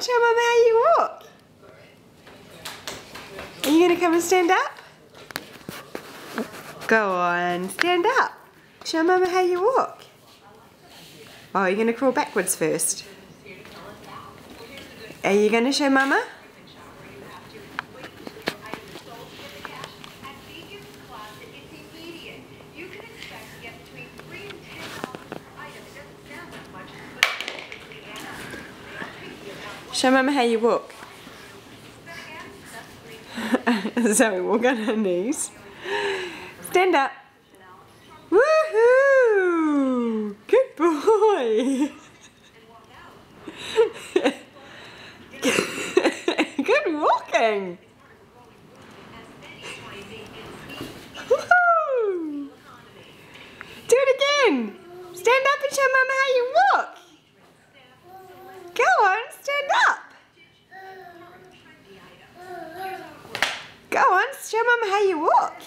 show Mama how you walk. Are you going to come and stand up? Go on, stand up. Show Mama how you walk. Oh, you're going to crawl backwards first. Are you going to show Mama? Show Mama how you walk. Zoe, walk on her knees. Stand up. Woohoo! Good boy. Good walking. Woohoo! Do it again. Stand up and show Mama how you walk. Go on, stand up. Go on, show Mama how you walk.